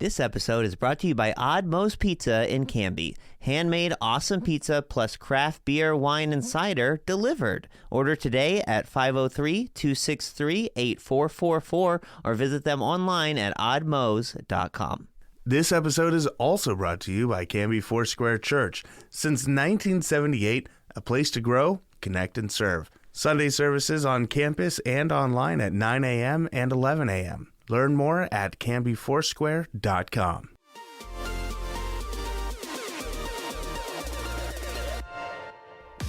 This episode is brought to you by Odd Moe's Pizza in Canby. Handmade awesome pizza plus craft beer, wine, and cider delivered. Order today at 503-263-8444 or visit them online at oddmoes.com. This episode is also brought to you by Canby Foursquare Church. Since 1978, a place to grow, connect, and serve. Sunday services on campus and online at 9 a.m. and 11 a.m. Learn more at canbyfoursquare.com.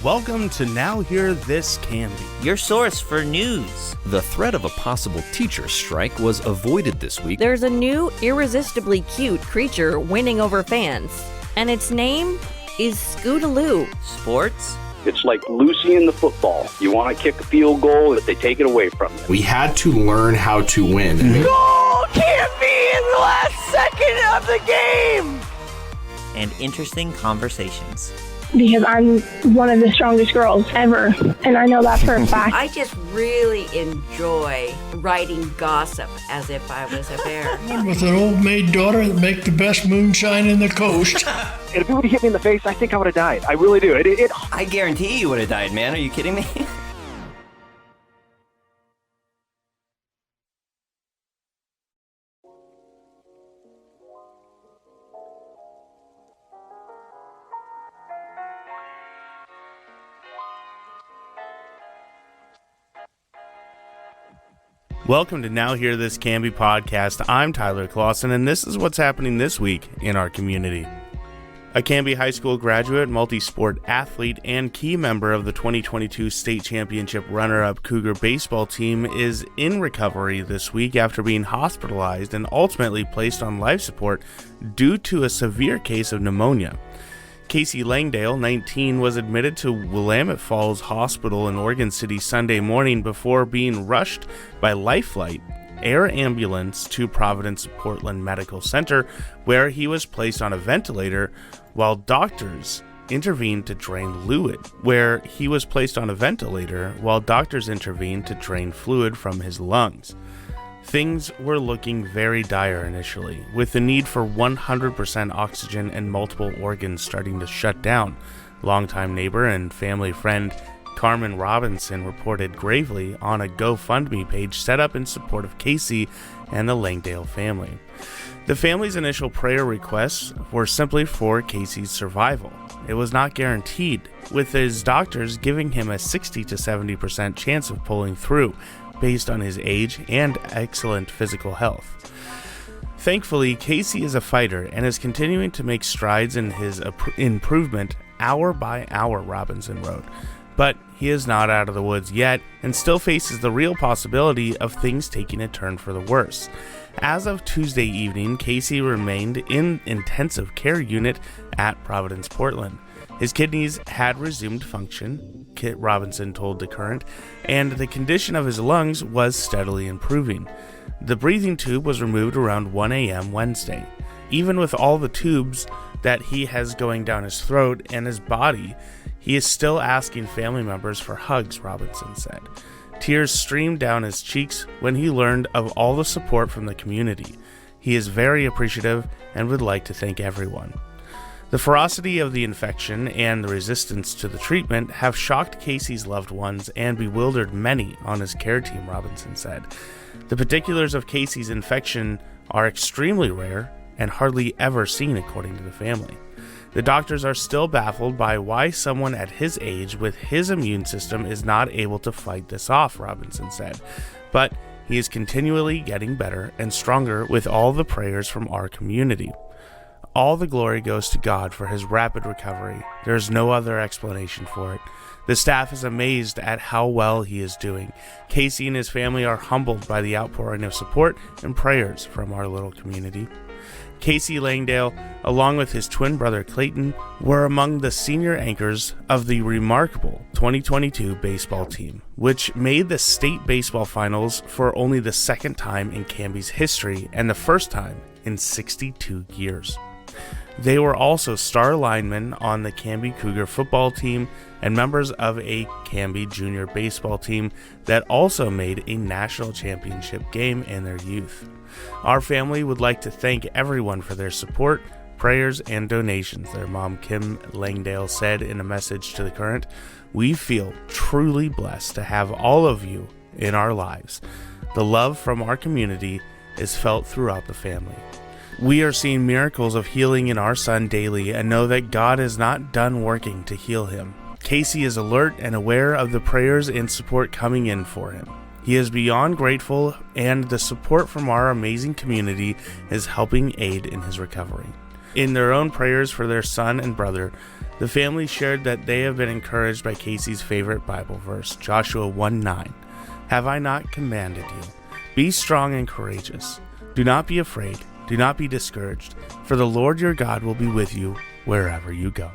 Welcome to Now Hear This Canby, your source for news. The threat of a possible teacher strike was avoided this week. There's a new, irresistibly cute creature winning over fans, and its name is Scootaloo. Sports. It's like Lucy in the football. You want to kick a field goal, but they take it away from you. We had to learn how to win. Goal can't be in the last second of the game! And interesting conversations. Because I'm one of the strongest girls ever, and I know that for a fact. I just really enjoy writing gossip as if I was a bear. With an old maid daughter that make the best moonshine in the coast. And if it would have hit me in the face, I think I would have died. I really do. I guarantee you would have died, man. Are you kidding me? Welcome to Now Hear This Canby podcast. I'm Tyler Clausen, and this is what's happening this week in our community. A Canby High School graduate, multi-sport athlete, and key member of the 2022 state championship runner-up Cougar baseball team is in recovery this week after being hospitalized and ultimately placed on life support due to a severe case of pneumonia. Casey Langdale, 19, was admitted to Willamette Falls Hospital in Oregon City Sunday morning before being rushed by Life Flight air ambulance to Providence Portland Medical Center, where he was placed on a ventilator while doctors intervened to drain fluid from his lungs. Things were looking very dire initially, with the need for 100% oxygen and multiple organs starting to shut down. Longtime neighbor and family friend Carmen Robinson reported gravely on a GoFundMe page set up in support of Casey and the Langdale family. The family's initial prayer requests were simply for Casey's survival. It was not guaranteed, with his doctors giving him a 60 to 70% chance of pulling through, based on his age and excellent physical health. Thankfully, Casey is a fighter and is continuing to make strides in his improvement hour by hour, Robinson wrote. But he is not out of the woods yet and still faces the real possibility of things taking a turn for the worse. As of Tuesday evening, Casey remained in intensive care unit at Providence Portland. His kidneys had resumed function, Kit Robinson told The Current, and the condition of his lungs was steadily improving. The breathing tube was removed around 1 a.m. Wednesday. Even with all the tubes that he has going down his throat and his body, he is still asking family members for hugs, Robinson said. Tears streamed down his cheeks when he learned of all the support from the community. He is very appreciative and would like to thank everyone. The ferocity of the infection and the resistance to the treatment have shocked Casey's loved ones and bewildered many on his care team, Robinson said. The particulars of Casey's infection are extremely rare and hardly ever seen, according to the family. The doctors are still baffled by why someone at his age with his immune system is not able to fight this off, Robinson said. But he is continually getting better and stronger with all the prayers from our community. All the glory goes to God for his rapid recovery. There is no other explanation for it. The staff is amazed at how well he is doing. Casey and his family are humbled by the outpouring of support and prayers from our little community. Casey Langdale, along with his twin brother Clayton, were among the senior anchors of the remarkable 2022 baseball team, which made the state baseball finals for only the second time in Canby's history and the first time in 62 years. They were also star linemen on the Canby Cougar football team and members of a Canby junior baseball team that also made a national championship game in their youth. Our family would like to thank everyone for their support, prayers, and donations, their mom Kim Langdale said in a message to The Current. We feel truly blessed to have all of you in our lives. The love from our community is felt throughout the family. We are seeing miracles of healing in our son daily and know that God is not done working to heal him. Casey is alert and aware of the prayers and support coming in for him. He is beyond grateful, and the support from our amazing community is helping aid in his recovery. In their own prayers for their son and brother, the family shared that they have been encouraged by Casey's favorite Bible verse, Joshua 1:9. Have I not commanded you? Be strong and courageous. Do not be afraid. Do not be discouraged, for the Lord your God will be with you wherever you go.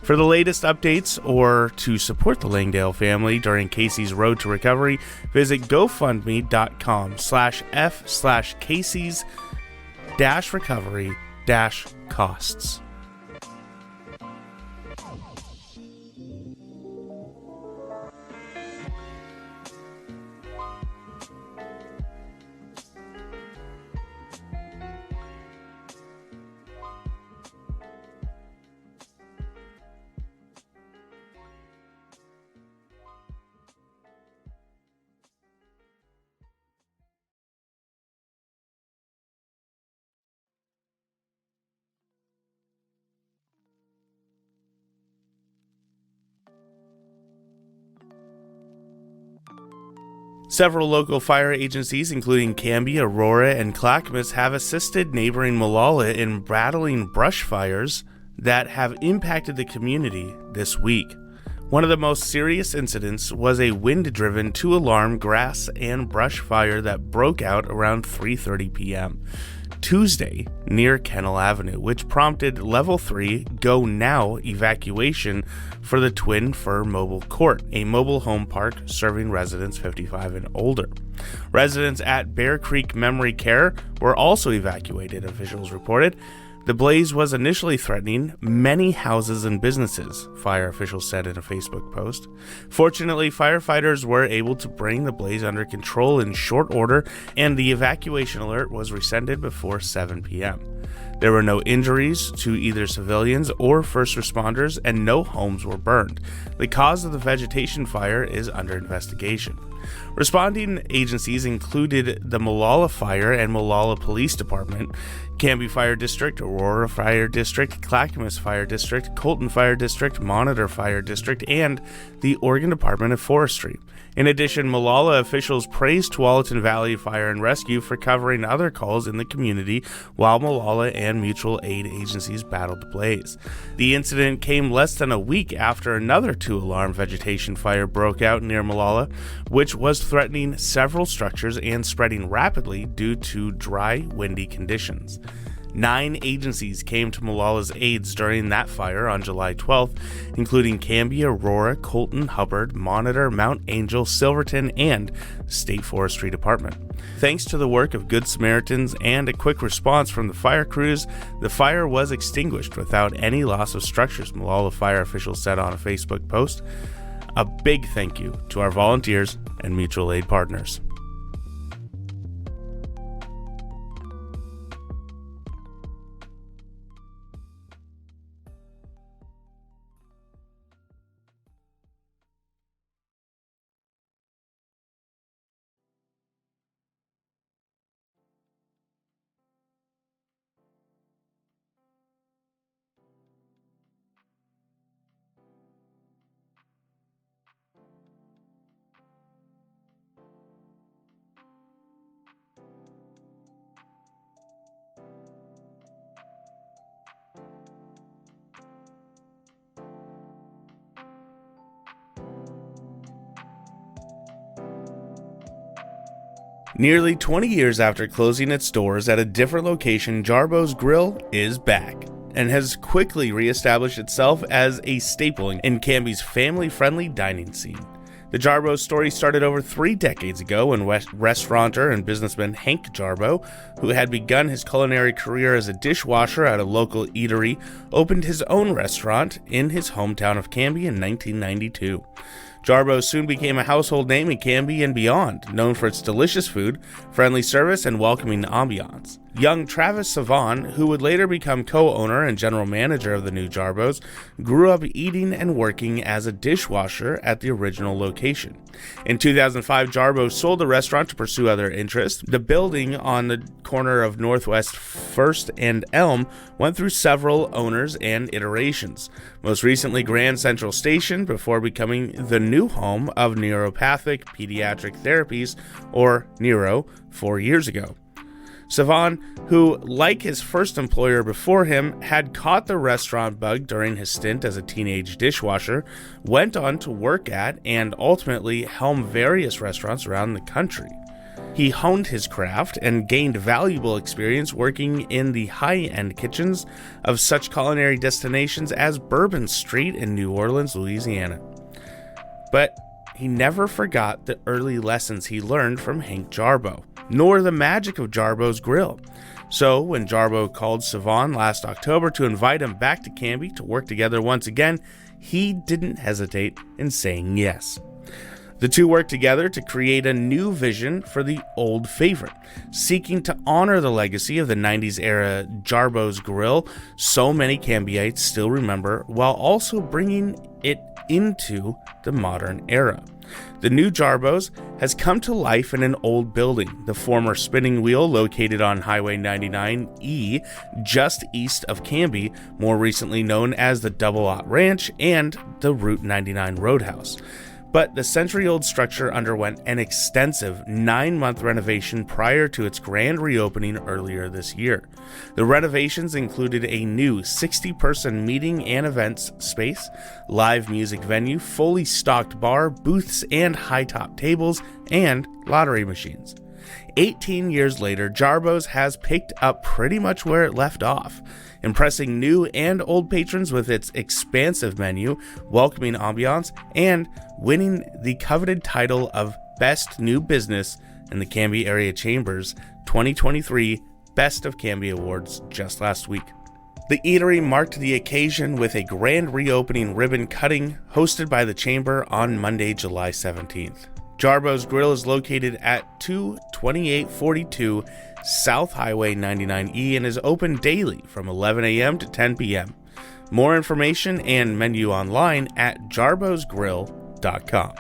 For the latest updates or to support the Langdale family during Casey's road to recovery, visit gofundme.com/F/Casey's-recovery-costs. Several local fire agencies, including Canby, Aurora, and Clackamas, have assisted neighboring Molalla in battling brush fires that have impacted the community this week. One of the most serious incidents was a wind-driven 2-alarm grass and brush fire that broke out around 3:30 p.m. Tuesday near Kennel Avenue, which prompted Level 3 Go Now evacuation for the Twin Fir Mobile Court, a mobile home park serving residents 55 and older. Residents at Bear Creek Memory Care were also evacuated, officials reported. The blaze was initially threatening many houses and businesses, fire officials said in a Facebook post. Fortunately, firefighters were able to bring the blaze under control in short order, and the evacuation alert was rescinded before 7 p.m. There were no injuries to either civilians or first responders, and no homes were burned. The cause of the vegetation fire is under investigation. Responding agencies included the Molalla Fire and Molalla Police Department, Canby Fire District, Aurora Fire District, Clackamas Fire District, Colton Fire District, Monitor Fire District, and the Oregon Department of Forestry. In addition, Molalla officials praised Tualatin Valley Fire and Rescue for covering other calls in the community while Molalla and mutual aid agencies battled the blaze. The incident came less than a week after another 2-alarm vegetation fire broke out near Molalla, which was threatening several structures and spreading rapidly due to dry, windy conditions. 9 agencies came to Mollalla's aids during that fire on July 12th, including Canby, Aurora, Colton, Hubbard, Monitor, Mount Angel, Silverton, and the State Forestry Department. Thanks to the work of Good Samaritans and a quick response from the fire crews, the fire was extinguished without any loss of structures, Molalla fire officials said on a Facebook post. A big thank you to our volunteers and mutual aid partners. Nearly 20 years after closing its doors at a different location, Jarboe's Grill is back and has quickly reestablished itself as a staple in Canby's family-friendly dining scene. The Jarboe story started over 3 decades ago when restaurateur and businessman Hank Jarboe, who had begun his culinary career as a dishwasher at a local eatery, opened his own restaurant in his hometown of Canby in 1992. Jarboe soon became a household name in Canby and beyond, known for its delicious food, friendly service, and welcoming ambiance. Young Travis Savon, who would later become co-owner and general manager of the new Jarboe's, grew up eating and working as a dishwasher at the original location. In 2005, Jarboe sold the restaurant to pursue other interests. The building on the corner of Northwest 1st and Elm went through several owners and iterations, most recently Grand Central Station, before becoming the new home of Neuropathic Pediatric Therapies, or Neuro, 4 years ago. Savon, who, like his first employer before him, had caught the restaurant bug during his stint as a teenage dishwasher, went on to work at and ultimately helm various restaurants around the country. He honed his craft and gained valuable experience working in the high-end kitchens of such culinary destinations as Bourbon Street in New Orleans, Louisiana. But he never forgot the early lessons he learned from Hank Jarboe, nor the magic of Jarboe's Grill. So when Jarboe called Savon last October to invite him back to Canby to work together once again, he didn't hesitate in saying yes. The two worked together to create a new vision for the old favorite, seeking to honor the legacy of the 90s era Jarboe's Grill so many Cambyites still remember, while also bringing it into the modern era. The new Jarboe's has come to life in an old building, the former spinning wheel located on Highway 99E, just east of Canby, more recently known as the Double Aught Ranch and the Route 99 Roadhouse. But the century-old structure underwent an extensive 9-month renovation prior to its grand reopening earlier this year. The renovations included a new 60-person meeting and events space, live music venue, fully stocked bar, booths and high-top tables, and lottery machines. 18 years later, Jarboe's has picked up pretty much where it left off, impressing new and old patrons with its expansive menu, welcoming ambiance, and winning the coveted title of Best New Business in the Canby Area Chamber's 2023 Best of Canby Awards just last week. The eatery marked the occasion with a grand reopening ribbon cutting hosted by the Chamber on Monday, July 17th. Jarboe's Grill is located at 22842 South Highway 99E and is open daily from 11 a.m. to 10 p.m. More information and menu online at jarboesgrill.com.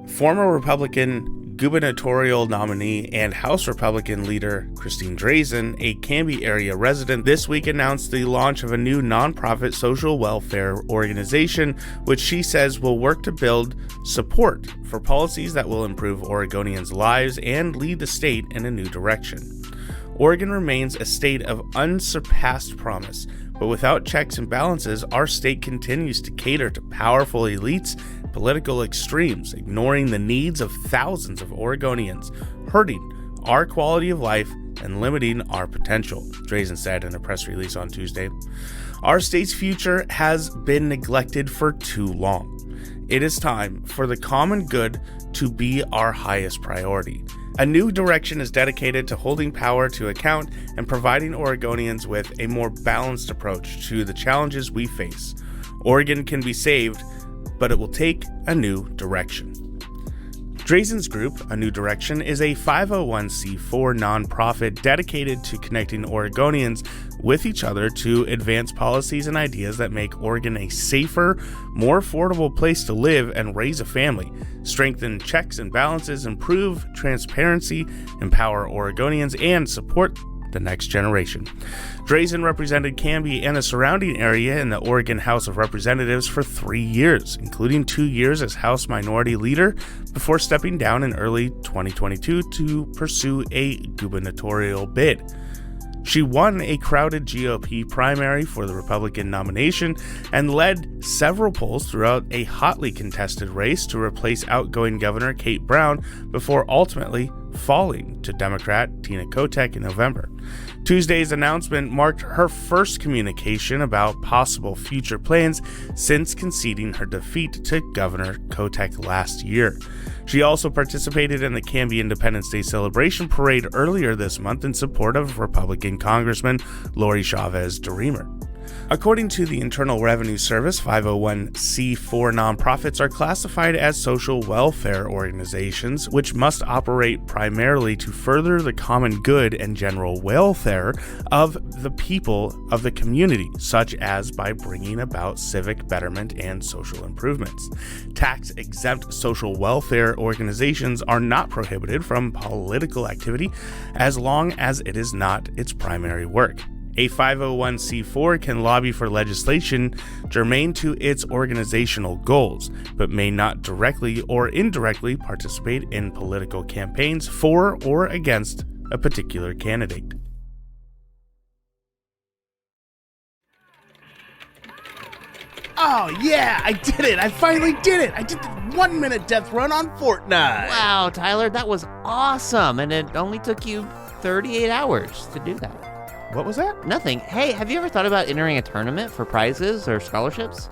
Former Republican gubernatorial nominee and House Republican leader Christine Drazen, a Canby area resident, this week announced the launch of a new nonprofit social welfare organization, which she says will work to build support for policies that will improve Oregonians' lives and lead the state in a new direction. Oregon remains a state of unsurpassed promise, but without checks and balances, our state continues to cater to powerful elites, political extremes, ignoring the needs of thousands of Oregonians, hurting our quality of life and limiting our potential, Drazen said in a press release on Tuesday. Our state's future has been neglected for too long. It is time for the common good to be our highest priority. A new direction is dedicated to holding power to account and providing Oregonians with a more balanced approach to the challenges we face. Oregon can be saved, but it will take a new direction. Drazen's group, A New Direction, is a 501c4 nonprofit dedicated to connecting Oregonians with each other to advance policies and ideas that make Oregon a safer, more affordable place to live and raise a family, strengthen checks and balances, improve transparency, empower Oregonians, and support the next generation. Drazen represented Canby and the surrounding area in the Oregon House of Representatives for 3 years, including 2 years as House Minority Leader, before stepping down in early 2022 to pursue a gubernatorial bid. She won a crowded GOP primary for the Republican nomination and led several polls throughout a hotly contested race to replace outgoing Governor Kate Brown before ultimately falling to Democrat Tina Kotek in November. Tuesday's announcement marked her first communication about possible future plans since conceding her defeat to Governor Kotek last year. She also participated in the Canby Independence Day celebration parade earlier this month in support of Republican Congressman Lori Chavez DeRemer. According to the Internal Revenue Service, 501c4 nonprofits are classified as social welfare organizations, which must operate primarily to further the common good and general welfare of the people of the community, such as by bringing about civic betterment and social improvements. Tax-exempt social welfare organizations are not prohibited from political activity as long as it is not its primary work. A 501c4 can lobby for legislation germane to its organizational goals, but may not directly or indirectly participate in political campaigns for or against a particular candidate. Oh yeah, I did it! I finally did it! I did the 1 minute death run on Fortnite! Wow, Tyler, that was awesome, and it only took you 38 hours to do that. What was that? Nothing. Hey, have you ever thought about entering a tournament for prizes or scholarships?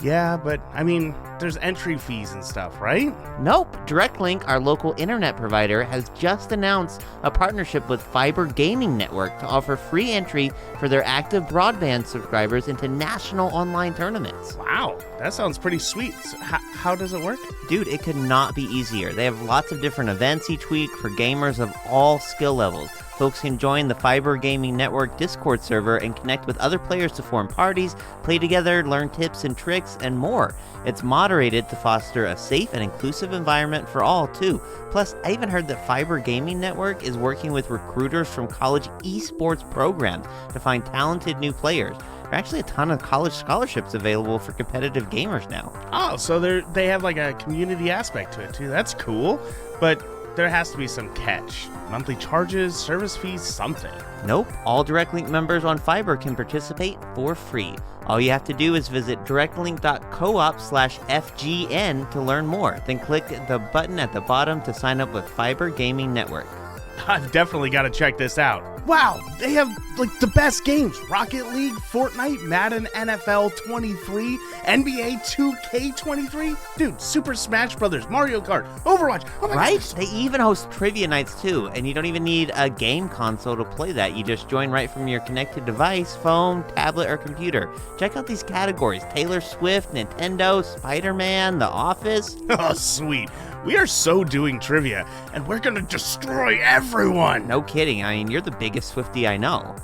Yeah, but I mean, there's entry fees and stuff, right? Nope. DirectLink, our local internet provider, has just announced a partnership with Fiber Gaming Network to offer free entry for their active broadband subscribers into national online tournaments. Wow, that sounds pretty sweet. So how does it work? Dude, it could not be easier. They have lots of different events each week for gamers of all skill levels. Folks can join the Fiber Gaming Network Discord server and connect with other players to form parties, play together, learn tips and tricks, and more. It's moderated to foster a safe and inclusive environment for all, too. Plus, I even heard that Fiber Gaming Network is working with recruiters from college esports programs to find talented new players. There are actually a ton of college scholarships available for competitive gamers now. Oh, so they have like a community aspect to it, too. That's cool. But there has to be some catch. Monthly charges, service fees, something. Nope. All DirectLink members on Fiber can participate for free. All you have to do is visit directlink.coop/FGN to learn more. Then click the button at the bottom to sign up with Fiber Gaming Network. I've definitely got to check this out. Wow, they have like the best games. Rocket League, Fortnite, Madden NFL 23, NBA 2K23. Dude, Super Smash Brothers, Mario Kart, Overwatch. Oh my Right? gosh. They even host trivia nights too, and you don't even need a game console to play that. You just join right from your connected device, phone, tablet, or computer. Check out these categories: Taylor Swift, Nintendo, Spider-Man, The Office. Oh, sweet. We are so doing trivia, and we're gonna destroy everyone. No kidding. I mean, you're the biggest Swiftie I know.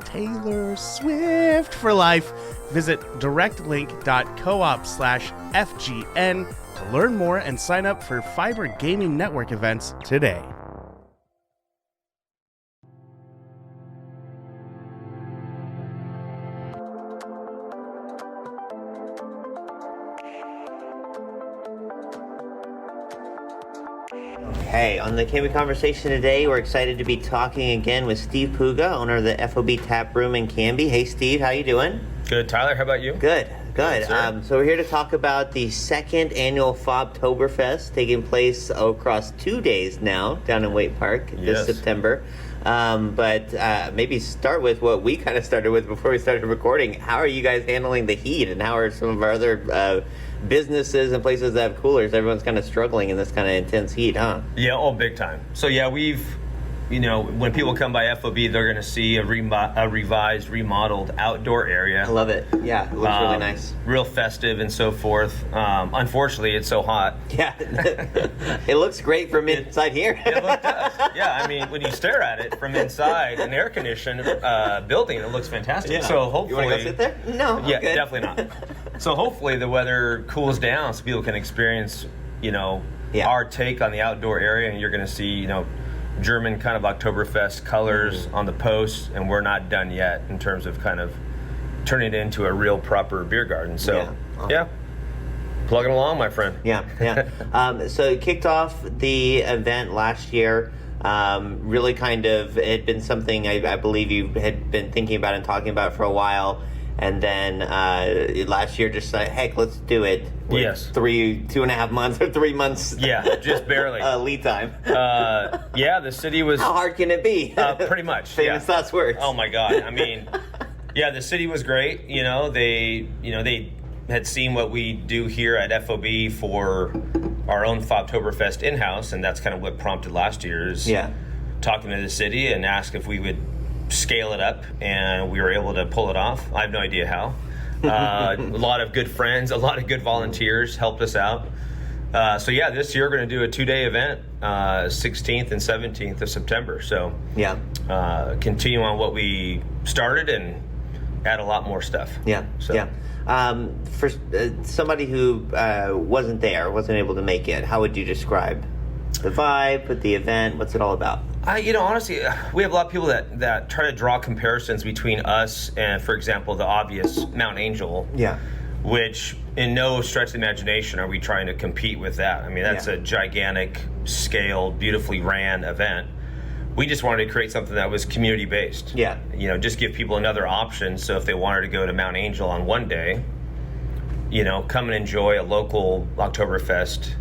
Taylor Swift for life. Visit directlink.coop/FGN to learn more and sign up for Fiber Gaming Network events today. Hey, on the Canby Conversation today, we're excited to be talking again with Steve Puga, owner of the FOB Taproom in Canby. Hey, Steve, how you doing? Good, Tyler. How about you? Good. Good, So we're here to talk about the second annual FOB Oktoberfest taking place across 2 days now down in Waite Park this September. But maybe start with what we kind of started with before we started recording. How are you guys handling the heat, and how are some of our other businesses and places that have coolers? Everyone's kind of struggling in this kind of intense heat, huh? Yeah, big time. So yeah, we've when people come by FOB, they're going to see a revised, remodeled outdoor area. I love it. Yeah, it looks really nice. Real festive and so forth. Unfortunately, it's so hot. Yeah, it looks great from inside here. It does. Yeah, I mean, when you stare at it from inside an air-conditioned building, it looks fantastic. Yeah. So hopefully, you want to go sit there? No. Yeah, okay. definitely not. So hopefully the weather cools down so people can experience, our take on the outdoor area, and you're going to see, German kind of Oktoberfest colors on the posts, and we're not done yet in terms of kind of turning it into a real proper beer garden. So, plugging along, my friend. Yeah. So it kicked off the event last year. Really kind of, it had been something I believe you had been thinking about and talking about for a while. And then last year, just like, heck, let's do it. Yes. 2.5 months or 3 months. Yeah, just barely. Lead time. The city was. How hard can it be? Pretty much. Famous last words. Oh my God. I mean, the city was great. They had seen what we do here at FOB for our own Oktoberfest in-house, and that's kind of what prompted last year's talking to the city and asked if we would scale it up, and we were able to pull it off. I have no idea how. A lot of good friends, a lot of good volunteers helped us out. This year we're going to do a 2-day event, 16th and 17th of September. So continue on what we started and add a lot more stuff. For somebody who wasn't able to make it, how would you describe the vibe, the event? What's it all about? Honestly, we have a lot of people that try to draw comparisons between us and, for example, the obvious Mount Angel. Yeah. Which, in no stretch of the imagination, are we trying to compete with that. I mean, that's a gigantic scale, beautifully ran event. We just wanted to create something that was community-based. Yeah. Just give people another option. So if they wanted to go to Mount Angel on one day, come and enjoy a local Oktoberfest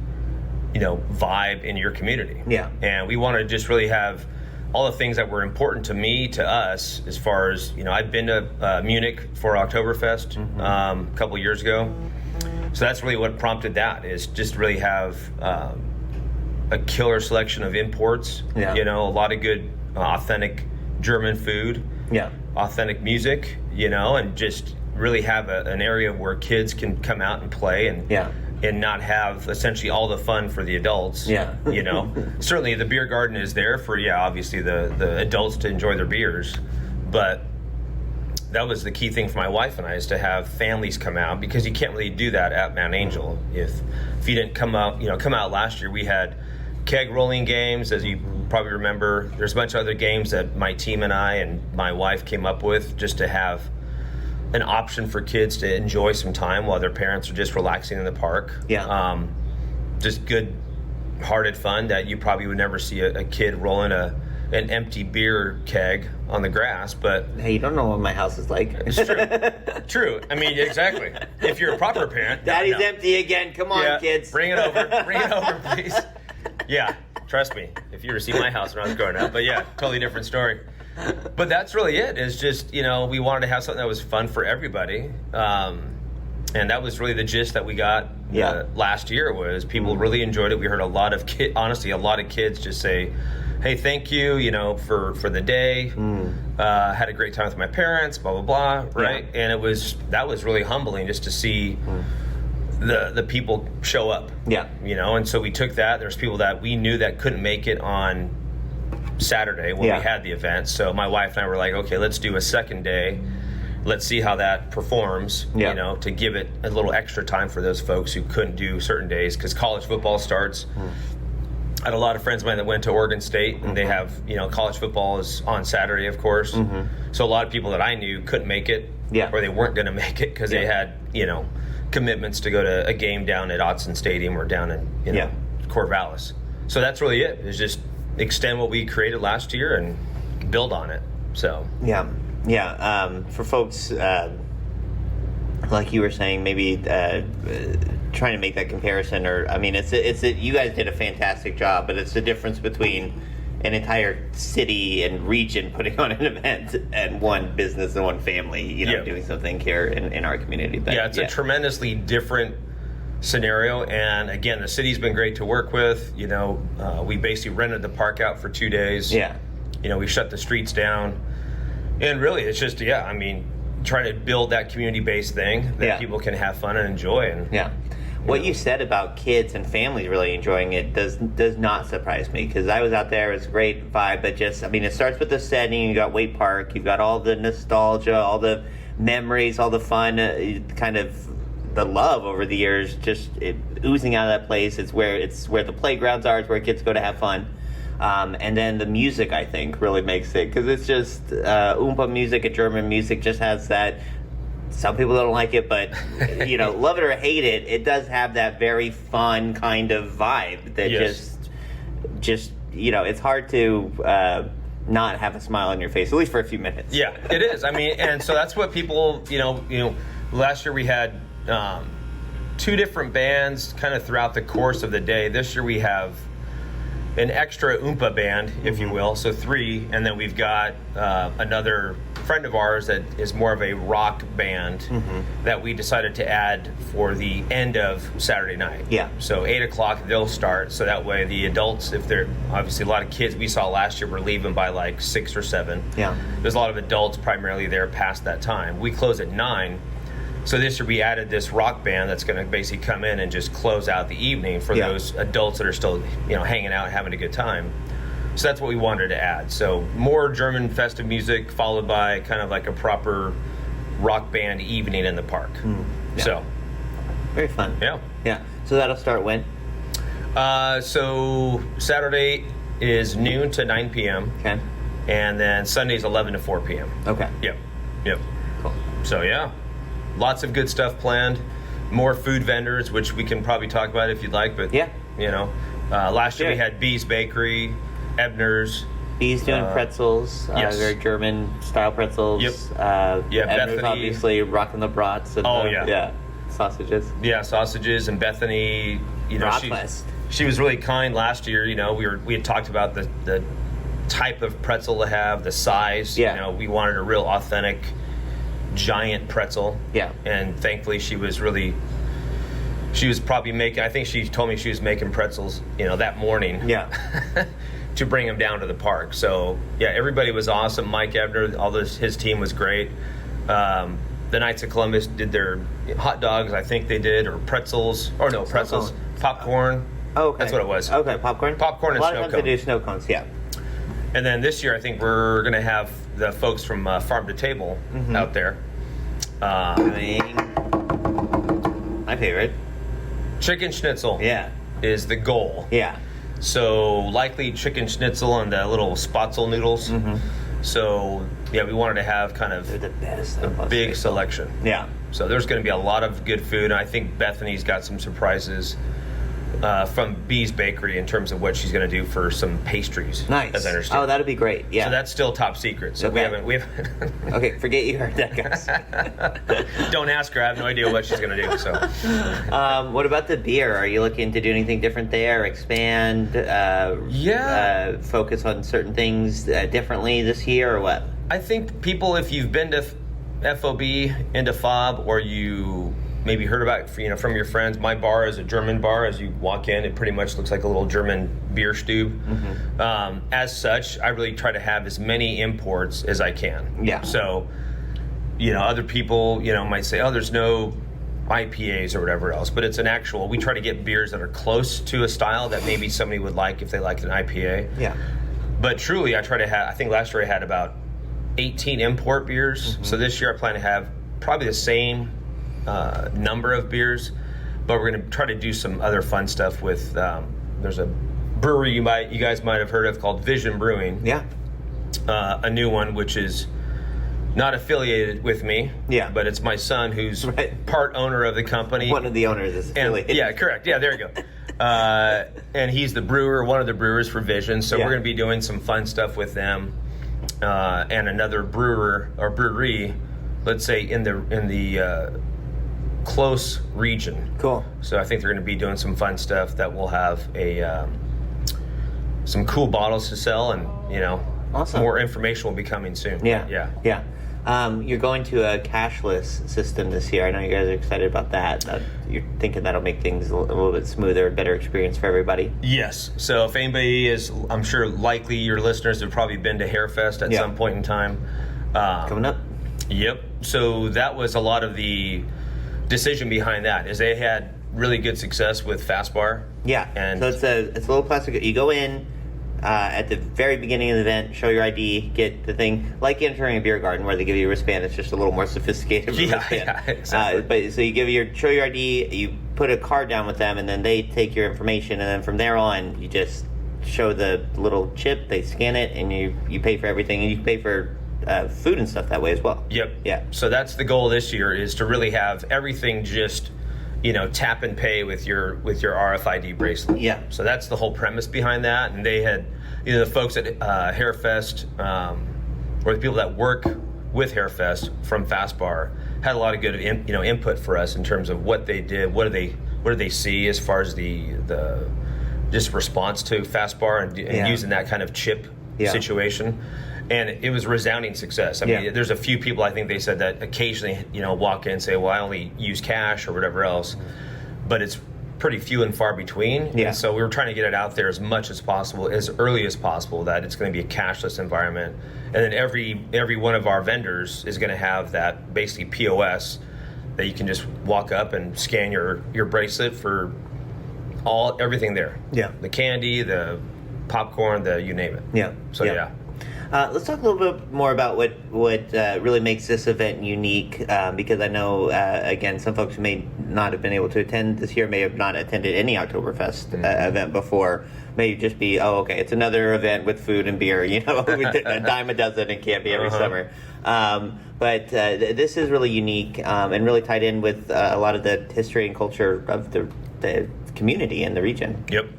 vibe in your community. Yeah. And we want to just really have all the things that were important to me, to us, as far as, I've been to Munich for Oktoberfest a couple years ago. So that's really what prompted that, is just really have a killer selection of imports. Yeah. A lot of good, authentic German food. Yeah. Authentic music, and just really have an area where kids can come out and play and not have essentially all the fun for the adults. Yeah. Certainly the beer garden is there for, obviously the adults to enjoy their beers. But that was the key thing for my wife and I, is to have families come out, because you can't really do that at Mount Angel. If you didn't come out last year, we had keg rolling games, as you probably remember. There's a bunch of other games that my team and I and my wife came up with, just to have an option for kids to enjoy some time while their parents are just relaxing in the park. Yeah. Just good-hearted fun that you probably would never see a kid rolling an empty beer keg on the grass. But hey, you don't know what my house is like. It's true. True. I mean, exactly. If you're a proper parent. Daddy's empty again. Come on, kids. Bring it over. Bring it over, please. Yeah, trust me. If you were to see my house when I was growing up. But totally different story. But that's really it. Is just, we wanted to have something that was fun for everybody. And that was really the gist that we got last year, was people really enjoyed it. We heard a lot of kids just say, hey, thank you, for the day. Had a great time with my parents, blah, blah, blah, right? And that was really humbling, just to see the people show up. Yeah. And so we took that. There's people that we knew that couldn't make it on Saturday when we had the event. So my wife and I were like, okay, let's do a second day. Let's see how that performs, to give it a little extra time for those folks who couldn't do certain days, because college football starts. I had a lot of friends of mine that went to Oregon State, and they have, college football is on Saturday, of course. So a lot of people that I knew couldn't make it, or they weren't going to make it because they had, commitments to go to a game down at Autzen Stadium or down in, Corvallis. So that's really it, is just extend what we created last year and build on it. So for folks like you were saying, maybe trying to make that comparison, or it's you guys did a fantastic job, but it's the difference between an entire city and region putting on an event and one business and one family doing something here in our community. But, it's a tremendously different scenario, and again, the city's been great to work with. We basically rented the park out for 2 days. we shut the streets down. And really, it's just, I mean, trying to build that community-based thing that people can have fun and enjoy. And what you said about kids and families really enjoying it does not surprise me, because I was out there. It's a great vibe, but it starts with the setting. You got Wake Park. You've got all the nostalgia, all the memories, all the fun, kind of the love over the years, just oozing out of that place. It's where the playgrounds are. It's where kids go to have fun. And then the music, I think, really makes it, because it's just Oompa music and German music just has that. Some people don't like it, but love it or hate it, it does have that very fun kind of vibe that just it's hard to not have a smile on your face, at least for a few minutes. Yeah, it is. I mean, and so that's what people, last year we had 2 different bands kind of throughout the course of the day. This year we have an extra Oompa band, if you will, so 3, and then we've got another friend of ours that is more of a rock band that we decided to add for the end of Saturday night. Yeah. So 8 o'clock they'll start, so that way the adults, if they're obviously a lot of kids we saw last year were leaving by like 6 or 7. Yeah. There's a lot of adults primarily there past that time. We close at 9. So this year we added this rock band that's going to basically come in and just close out the evening for those adults that are still, hanging out and having a good time. So that's what we wanted to add. So more German festive music followed by kind of like a proper rock band evening in the park. So very fun. Yeah. Yeah. So that'll start when? So Saturday is noon to 9 p.m. Okay. And then Sunday's 11 to 4 p.m. Okay. Yep. Cool. So lots of good stuff planned. More food vendors, which we can probably talk about if you'd like. But last year we had Bee's Bakery, Ebner's. Bee's doing pretzels, very German style pretzels. Yep. Ebner's Bethany, obviously rocking the brats. And sausages. Yeah, sausages, and Bethany. She was really kind last year. We had talked about the type of pretzel to have, the size. Yeah. We wanted a real authentic giant pretzel. Yeah. And thankfully she was probably making, I think she told me she was making pretzels, that morning. Yeah. To bring them down to the park. So everybody was awesome. Mike Ebner, his team was great. The Knights of Columbus did their hot dogs, I think they did, or pretzels, popcorn. Oh, okay. That's what it was. Okay, popcorn and snow cones. A lot of times they do snow cones, yeah. And then this year, I think we're going to have the folks from Farm to Table out there. My favorite. Chicken schnitzel is the goal. Yeah. So likely chicken schnitzel and the little spatzel noodles. So we wanted to have kind of the best, a big selection. Yeah. So there's going to be a lot of good food. And I think Bethany's got some surprises from Bee's Bakery in terms of what she's going to do for some pastries. Nice. As I understand. Oh, that'd be great. Yeah. So that's still top secret. So we haven't. Okay, forget you heard that, guys. Don't ask her. I have no idea what she's going to do. So. What about the beer? Are you looking to do anything different there? Expand? Focus on certain things differently this year, or what? I think people, if you've been to FOB into FOB, or you maybe heard about from your friends, my bar is a German bar. As you walk in, it pretty much looks like a little German beer stube. As such, I really try to have as many imports as I can. Yeah. So, other people, might say, oh, there's no IPAs or whatever else, but it's an actual, we try to get beers that are close to a style that maybe somebody would like if they liked an IPA. Yeah. But truly, I try to have, I think last year I had about 18 import beers. So this year I plan to have probably the same number of beers, but we're going to try to do some other fun stuff with there's a brewery you guys might have heard of called Vision Brewing. Yeah. A new one which is not affiliated with me. Yeah. But it's my son who's part owner of the company. One of the owners is affiliated. Yeah, correct. Yeah, there you go. And he's the brewer, one of the brewers for Vision. So we're going to be doing some fun stuff with them. And another brewer or brewery, let's say in the close region. Cool. So I think they're going to be doing some fun stuff that will have some cool bottles to sell, and awesome. More information will be coming soon. Yeah. You're going to a cashless system this year. I know you guys are excited about that. You're thinking that'll make things a little bit smoother, better experience for everybody. Yes. So if anybody is, I'm sure likely your listeners have probably been to Hairfest at some point in time. Coming up. Yep. So that was a lot of the decision behind that, is they had really good success with Fast Bar. Yeah. And so it's a little plastic. You go in at the very beginning of the event, show your ID, get the thing, like entering a beer garden where they give you a wristband. It's just a little more sophisticated wristband. Yeah, exactly. But so you show your ID, you put a card down with them, and then they take your information, and then from there on, you just show the little chip, they scan it, and you pay for everything, and you pay for food and stuff that way as well. Yep. Yeah. So that's the goal this year, is to really have everything just, tap and pay with your RFID bracelet. Yeah. So that's the whole premise behind that. And they had, the folks at Hairfest, or the people that work with Hairfest from Fast Bar, had a lot of good input for us in terms of what they did, what do they see as far as the just response to Fast Bar and using that kind of chip situation. And it was resounding success. I mean, there's a few people, I think they said, that occasionally, walk in and say, well, I only use cash or whatever else. But it's pretty few and far between. Yeah. And so we were trying to get it out there as much as possible, as early as possible, that it's going to be a cashless environment. And then every one of our vendors is going to have that basically POS that you can just walk up and scan your bracelet for everything there. Yeah. The candy, the popcorn, you name it. Yeah. So yeah. Let's talk a little bit more about what really makes this event unique, because I know, again, some folks who may not have been able to attend this year, may have not attended any Oktoberfest event before, may just be, okay, it's another event with food and beer, we did a dime a dozen in Canby every summer. But this is really unique and really tied in with a lot of the history and culture of the community in the region. Yep.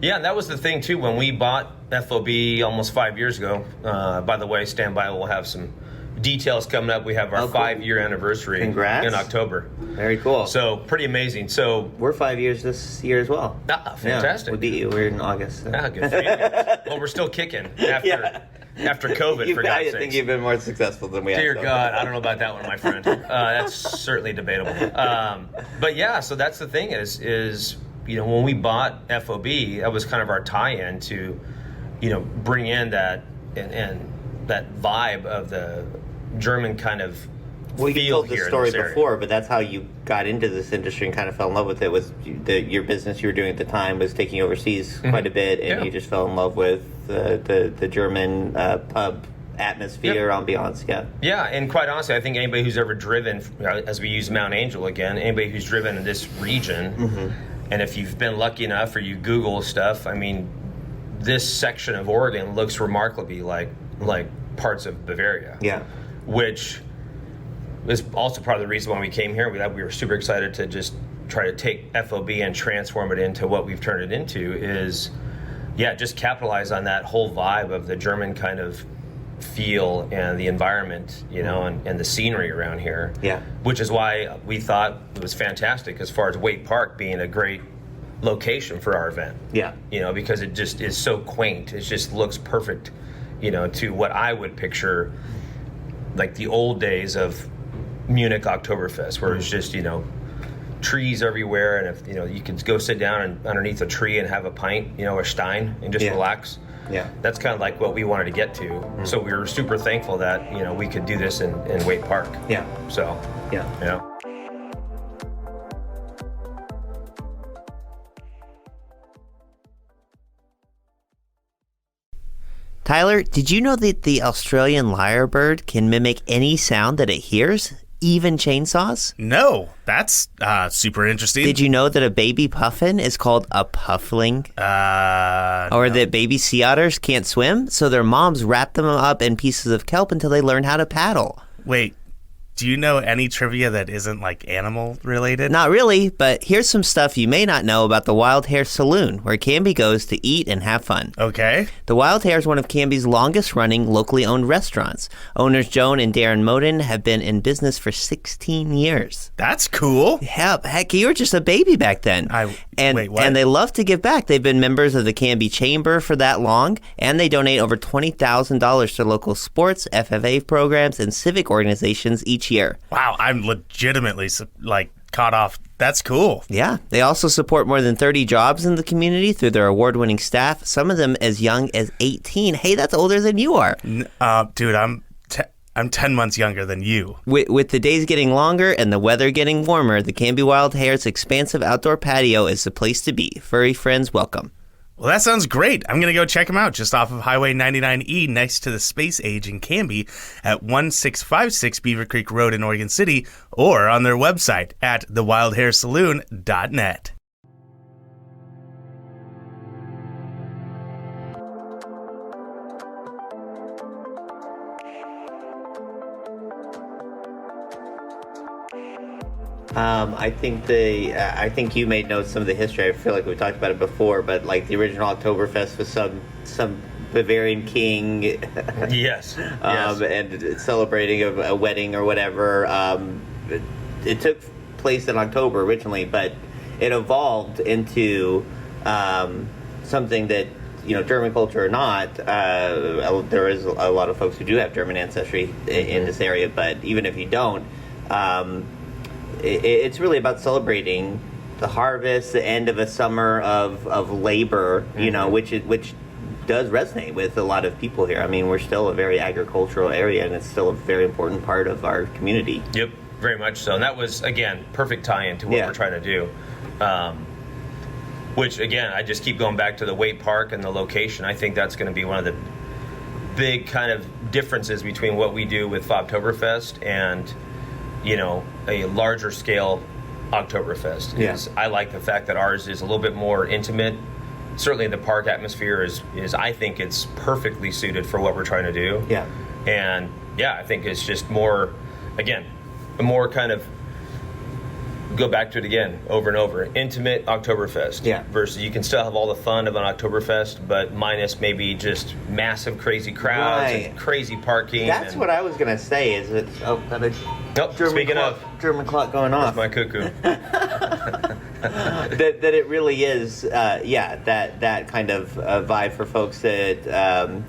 Yeah, and that was the thing, too, when we bought FOB almost 5 years ago. By the way, stand by, we'll have some details coming up. We have our 5-year anniversary. Congrats. In October. Very cool. So, pretty amazing. So we're 5 years this year as well. Fantastic. Yeah, we beat you. We're in August. So. Good for you. Well, we're still kicking after COVID, for God's sake. I think you've been more successful than we have. Dear God, I don't know about that one, my friend. That's certainly debatable. But yeah, so that's the thing is when we bought FOB, that was kind of our tie-in to, bring in that and that vibe of the German kind of feel here. You told the story in this area. before, but that's how you got into this industry and kind of fell in love with it. Was your business you were doing at the time was taking overseas quite a bit, and you just fell in love with the German pub atmosphere, ambiance. Yeah, and quite honestly, I think anybody who's ever driven, as we use Mount Angel again, anybody who's driven in this region. And if you've been lucky enough or you Google stuff, I mean, this section of Oregon looks remarkably like parts of Bavaria. Yeah. Which is also part of the reason why we came here. We were super excited to just try to take FOB and transform it into what we've turned it into is, just capitalize on that whole vibe of the German kind of feel and the environment, and the scenery around here. Yeah. Which is why we thought it was fantastic as far as Waite Park being a great location for our event. Yeah. Because it just is so quaint. It just looks perfect, to what I would picture like the old days of Munich Oktoberfest, where it's just, trees everywhere, and if you could go sit down underneath a tree and have a pint, or Stein, and just relax. Yeah, that's kind of like what we wanted to get to. So we were super thankful that we could do this in Waite Park. Yeah. So yeah. Tyler, did you know that the Australian lyrebird can mimic any sound that it hears, even chainsaws? No, that's super interesting. Did you know that a baby puffin is called a puffling? Or that baby sea otters can't swim, so their moms wrap them up in pieces of kelp until they learn how to paddle? Wait, do you know any trivia that isn't like animal related? Not really, but here's some stuff you may not know about the Wild Hare Saloon, where Canby goes to eat and have fun. Okay. The Wild Hare is one of Canby's longest running locally owned restaurants. Owners Joan and Darren Moden have been in business for 16 years. That's cool. Yeah, heck, you were just a baby back then. And, Wait, what? and they love to give back. They've been members of the Canby Chamber for that long, and they donate over $20,000 to local sports, FFA programs, and civic organizations each year. Wow, I'm legitimately caught off. That's cool. Yeah. They also support more than 30 jobs in the community through their award-winning staff, some of them as young as 18. Hey, that's older than you are. Dude, I'm 10 months younger than you. With the days getting longer and the weather getting warmer, the Canby Wild Hare's expansive outdoor patio is the place to be. Furry friends welcome. Well, that sounds great. I'm going to go check them out just off of Highway 99E next to the Space Age in Canby at 1656 Beaver Creek Road in Oregon City, or on their website at thewildharesaloon.net. I think you made notes some of the history. I feel like we talked about it before, but like the original Oktoberfest was some Bavarian king, yes, and celebrating a wedding or whatever. It took place in October originally, but it evolved into something that, German culture or not, there is a lot of folks who do have German ancestry in this area, but even if you don't, it's really about celebrating the harvest, the end of a summer of labor, which does resonate with a lot of people here. I mean, we're still a very agricultural area, and it's still a very important part of our community. Yep, very much so. And that was, again, perfect tie-in to what we're trying to do. Which, again, I just keep going back to the Waite Park and the location. I think that's going to be one of the big kind of differences between what we do with Oktoberfest and a larger scale Oktoberfest. I like the fact that ours is a little bit more intimate. Certainly the park atmosphere is I think it's perfectly suited for what we're trying to do. Yeah. And I think it's just more, again, a more kind of, go back to it again over and over, intimate Oktoberfest. Yeah. Versus you can still have all the fun of an Oktoberfest, but minus maybe just massive crazy crowds and crazy parking. That's what I was going to say, is it... German clock going off. That's my cuckoo. that it really is, that kind of vibe for folks that,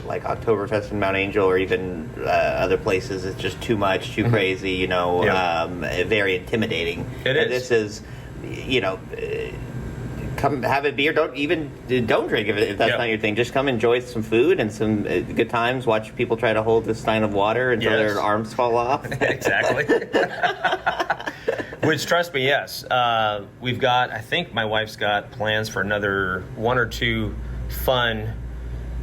like Oktoberfest in Mount Angel or even other places, it's just too much, too crazy, very intimidating. It is. This is, come have a beer. Don't drink if that's not your thing. Just come enjoy some food and some good times. Watch people try to hold the stein of water until their arms fall off. Exactly. Which, trust me, yes. We've got, I think my wife's got plans for another one or two fun,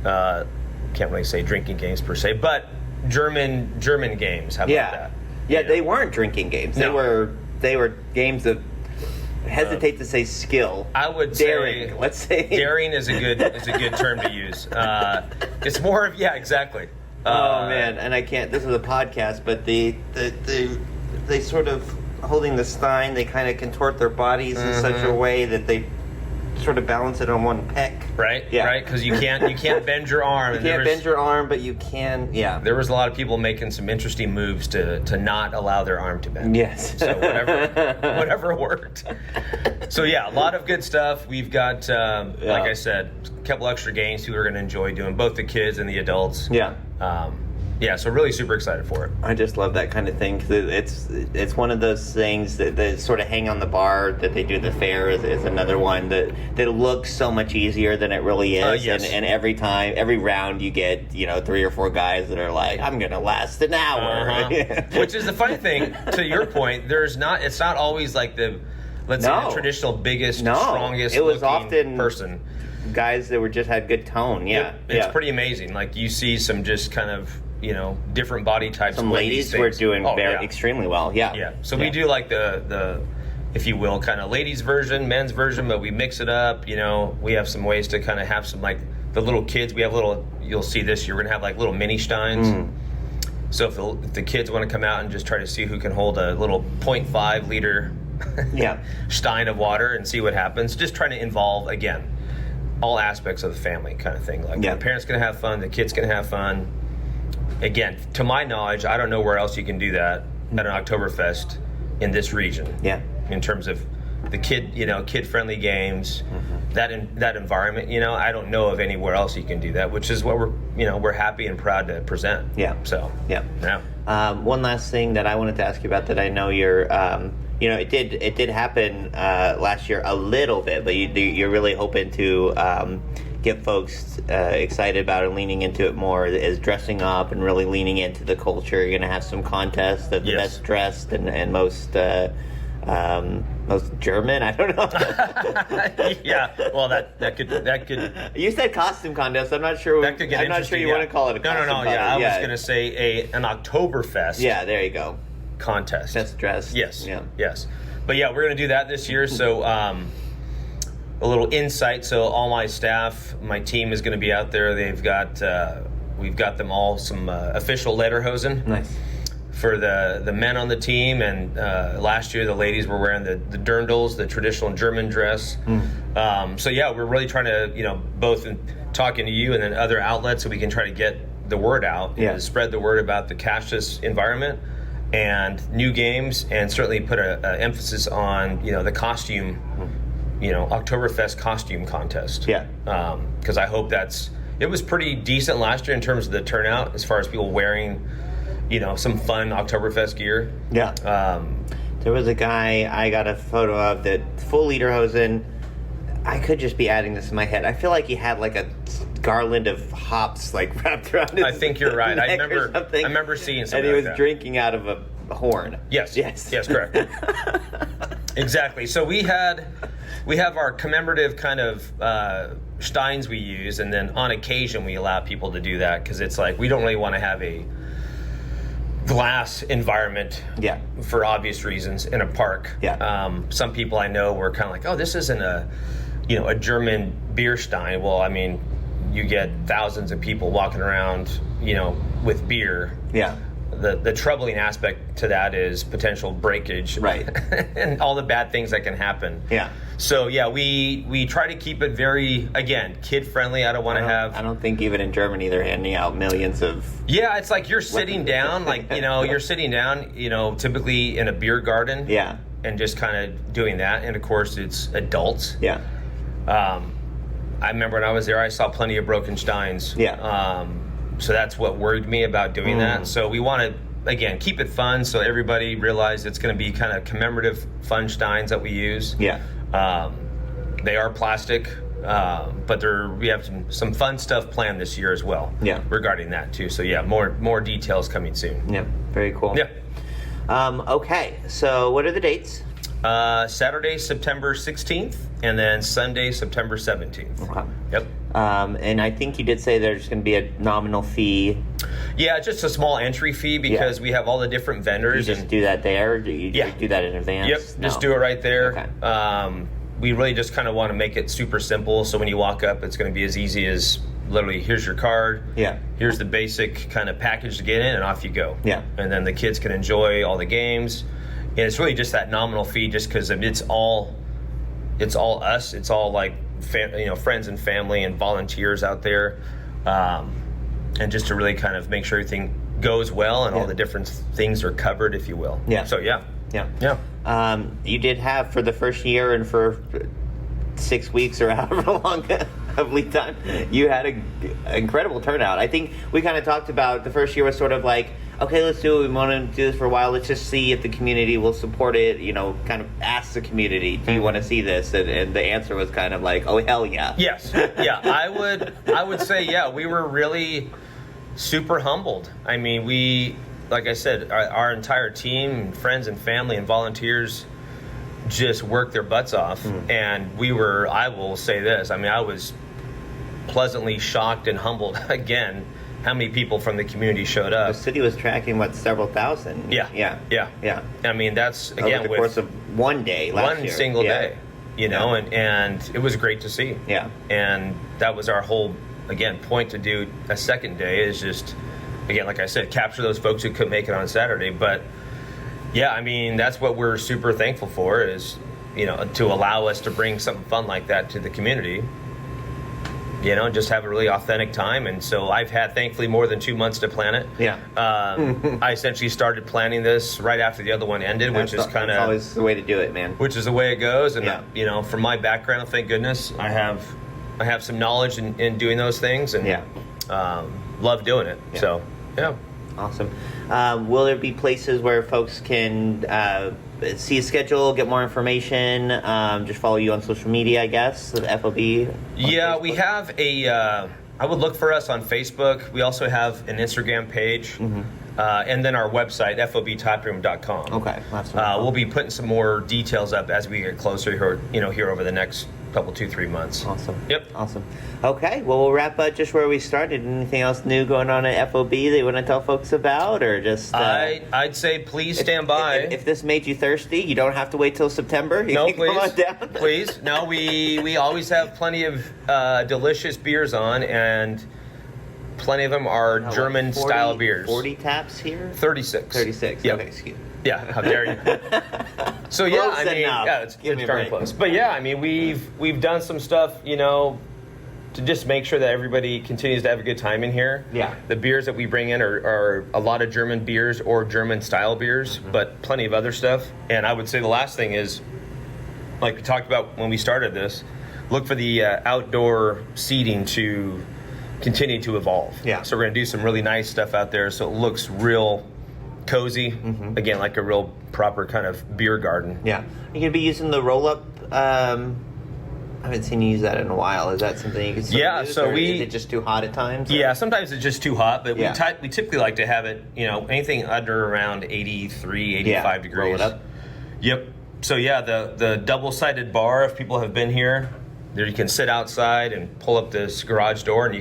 can't really say drinking games per se, but German games. How about that? Yeah, they weren't drinking games. No. They were games of, hesitate to say skill. I would daring. say Let's say daring is a good term to use. It's more of exactly. Oh man, and I can't. This is a podcast, but they sort of holding the stein. They kind of contort their bodies in such a way that they sort of balance it on one pec. Right. Yeah. Right. Because you can't bend your arm. You can't bend your arm, but you can. Yeah. There was a lot of people making some interesting moves to not allow their arm to bend. Yes. So whatever worked. So a lot of good stuff. We've got, like I said, a couple extra games people are going to enjoy doing, both the kids and the adults. Yeah. So really super excited for it. I just love that kind of thing, because it's one of those things that sort of hang on the bar that they do at the fair is another one that looks so much easier than it really is. Yes. And every round you get 3 or 4 guys that are like, I'm gonna last an hour. Which is the funny thing, to your point, it's not always like the traditional biggest, strongest it was looking often person. Guys that just had good tone. It's pretty amazing. Like you see some just kind of different body types. Some ladies were doing extremely well. So we do like the if you will, kind of ladies version, men's version, but we mix it up. We have some ways to kind of have some, like the little kids. We have you'll see this year, we're gonna have like little mini steins. So if the kids want to come out and just try to see who can hold a little 0.5 liter stein of water and see what happens, just trying to involve, again, all aspects of the family kind of thing. Like the parents gonna have fun, the kids gonna have fun. Again, to my knowledge, I don't know where else you can do that at an Oktoberfest in this region. Yeah. In terms of the kid-friendly games, that environment. I don't know of anywhere else you can do that, which is what we're happy and proud to present. Yeah. So yeah. One last thing that I wanted to ask you about that I know you're, it did happen last year a little bit, but you're really hoping to get folks excited about it, leaning into it more, is dressing up and really leaning into the culture. You're going to have some contests of the best dressed and most German. I don't know. Yeah. Well, that could. You said costume contest. I'm not sure. That could get I'm not sure you want to call it a costume No. contest. Yeah, I was going to say an Oktoberfest. Yeah, there you go. Contest. Best dressed. Yes. Yeah. Yes. But yeah, we're going to do that this year. So a little insight. So all my staff, my team is going to be out there. We've got them all some official lederhosen. Nice. For the men on the team, and last year the ladies were wearing the dirndls, the traditional German dress. So yeah, we're really trying to, both in talking to you and then other outlets, so we can try to get the word out, and spread the word about the cashless environment and new games, and certainly put a emphasis on the costume, Oktoberfest costume contest. Yeah. Because I hope it was pretty decent last year in terms of the turnout as far as people wearing some fun Oktoberfest gear. Yeah. There was a guy I got a photo of that full lederhosen. I could just be adding this in my head. I feel like he had like a garland of hops wrapped around his I think you're right. I something. remember seeing something. And he was like that. Drinking out of a horn. Yes, correct. Exactly. So we have our commemorative kind of steins we use, and then on occasion we allow people to do that because it's like we don't really want to have a glass environment for obvious reasons in a park. Some people I know were kind of like, oh, this isn't a German beer stein. Well, I mean, you get thousands of people walking around with beer. The troubling aspect to that is potential breakage, right? And all the bad things that can happen. So yeah, we try to keep it very, again, kid friendly. I don't think even in Germany they're handing out millions of. Yeah, it's like you're sitting down, you're sitting down, typically in a beer garden. Yeah. And just kind of doing that, and of course it's adults. Yeah. I remember when I was there, I saw plenty of broken steins. Yeah. So that's what worried me about doing that. So we want to, again, keep it fun so everybody realizes it's going to be kind of commemorative fun steins that we use. Yeah. They are plastic, but we have some fun stuff planned this year as well. Yeah. Regarding that too. So yeah, more details coming soon. Yeah. Very cool. Yeah. Okay. So what are the dates? Saturday, September 16th, and then Sunday, September 17th. Okay. Yep. And I think you did say there's going to be a nominal fee. Yeah, just a small entry fee because we have all the different vendors. You just do that there? Or do you do that in advance? Yep, just do it right there. Okay. We really just kind of want to make it super simple, so when you walk up, it's going to be as easy as literally, here's your card. Yeah. Here's the basic kind of package to get in, and off you go. Yeah. And then the kids can enjoy all the games. And it's really just that nominal fee, just because it's all us. It's all like friends and family and volunteers out there, and just to really kind of make sure everything goes well and all the different things are covered, if you will. Yeah. So yeah. You did have for the first year and for 6 weeks or however long of lead time, you had an incredible turnout. I think we kind of talked about the first year was sort of like, okay, let's do it. We want to do this for a while. Let's just see if the community will support it. Kind of ask the community, do you want to see this? And the answer was kind of like, oh, hell yeah. Yes. Yeah, I would say, yeah, we were really super humbled. I mean, we, like I said, our entire team, friends and family and volunteers just worked their butts off. And I will say this, I mean, I was pleasantly shocked and humbled again how many people from the community showed up. The city was tracking, several thousand? Yeah. I mean, that's, again, over the course of one day last year. One single day, and it was great to see. Yeah. And that was our whole, again, point to do a second day is just, again, like I said, capture those folks who couldn't make it on Saturday. But, yeah, I mean, that's what we're super thankful for is, to allow us to bring something fun like that to the community. you know, just have a really authentic time. And so I've had, thankfully, more than 2 months to plan it. Yeah. I essentially started planning this right after the other one ended, which is kind of always the way to do it, man. Which is the way it goes. And you know, from my background, thank goodness, I have some knowledge in doing those things, and love doing it. Yeah. So yeah. Awesome. Will there be places where folks can see a schedule, get more information, just follow you on social media, I guess, the FOB? Yeah, we have I would look for us on Facebook. We also have an Instagram page, and then our website, FOBtaproom.com. Okay. We'll be putting some more details up as we get closer here, here over the next couple 2-3 months. Awesome. Yep. Awesome. Okay, well, we'll wrap up just where we started. Anything else new going on at FOB that you want to tell folks about, or just... I'd say please stand by. If this made you thirsty, you don't have to wait till September. You can come on down. Please. No, we always have plenty of delicious beers on, and plenty of them are German-style beers. 40 taps here? 36. 36, yep. Okay, excuse me. Yeah, how dare you. So yeah, I mean, it's darn close. But yeah, I mean, we've done some stuff, to just make sure that everybody continues to have a good time in here. Yeah. The beers that we bring in are a lot of German beers or German-style beers, but plenty of other stuff. And I would say the last thing is, like we talked about when we started this, look for the outdoor seating to continue to evolve. Yeah. So we're going to do some really nice stuff out there so it looks real cozy, again, like a real proper kind of beer garden. Yeah. You're going to be using the roll-up. I haven't seen you use that in a while. Is that something you can still use? So is it just too hot at times? Or? Yeah, sometimes it's just too hot, but we typically like to have it, anything under around 83, 85 degrees. Roll it up. Yep. So yeah, the double-sided bar, if people have been here, there you can sit outside and pull up this garage door, and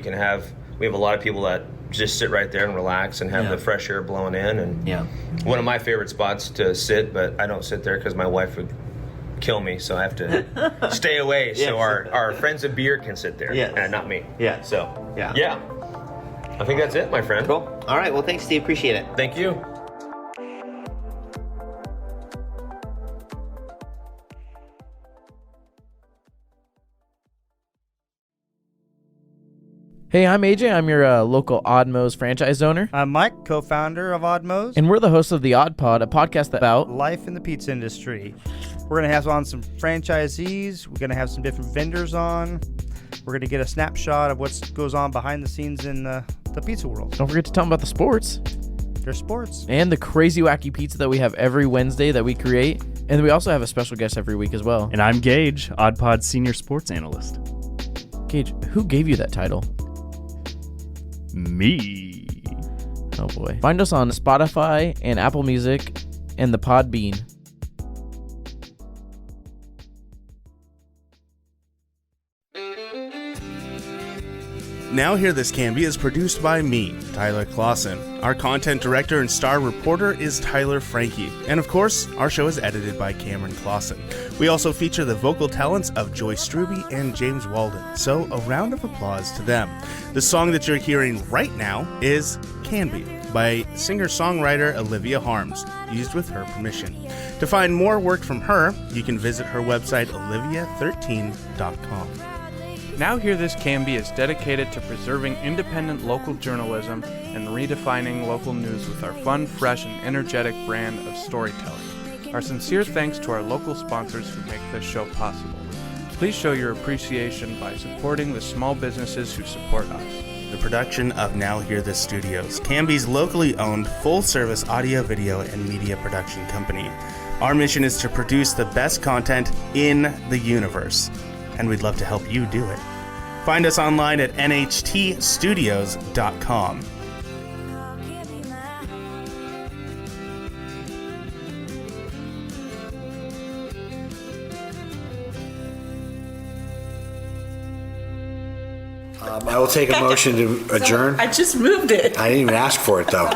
we have a lot of people that just sit right there and relax and have the fresh air blowing in. And one of my favorite spots to sit, but I don't sit there because my wife would kill me, so I have to stay away. So our friends of beer can sit there, and not me. Yeah. So yeah. I think that's it, my friend. Cool. All right. Well, thanks, Steve. Appreciate it. Thank you. Hey, I'm AJ. I'm your local Oddmo's franchise owner. I'm Mike, co-founder of Oddmo's. And we're the hosts of The Odd Pod, a podcast about life in the pizza industry. We're going to have on some franchisees. We're going to have some different vendors on. We're going to get a snapshot of what goes on behind the scenes in the pizza world. Don't forget to tell them about the sports. There's sports. And the crazy wacky pizza that we have every Wednesday that we create. And we also have a special guest every week as well. And I'm Gage, Odd Pod's senior sports analyst. Gage, who gave you that title? Me. Oh boy. Find us on Spotify and Apple Music and the Podbean. Now Hear This Canby is produced by me, Tyler Clausen. Our content director and star reporter is Tyler Frankie. And of course, our show is edited by Cameron Clausen. We also feature the vocal talents of Joyce Struby and James Walden, so a round of applause to them. The song that you're hearing right now is Canby by singer-songwriter Olivia Harms, used with her permission. To find more work from her, you can visit her website olivia13.com. Now Hear This Canby is dedicated to preserving independent local journalism and redefining local news with our fun, fresh, and energetic brand of storytelling. Our sincere thanks to our local sponsors who make this show possible. Please show your appreciation by supporting the small businesses who support us. The production of Now Hear This Studios, Canby's locally owned full-service audio, video, and media production company. Our mission is to produce the best content in the universe, and we'd love to help you do it. Find us online at nhtstudios.com. I will take a motion to adjourn. I just moved it. I didn't even ask for it, though.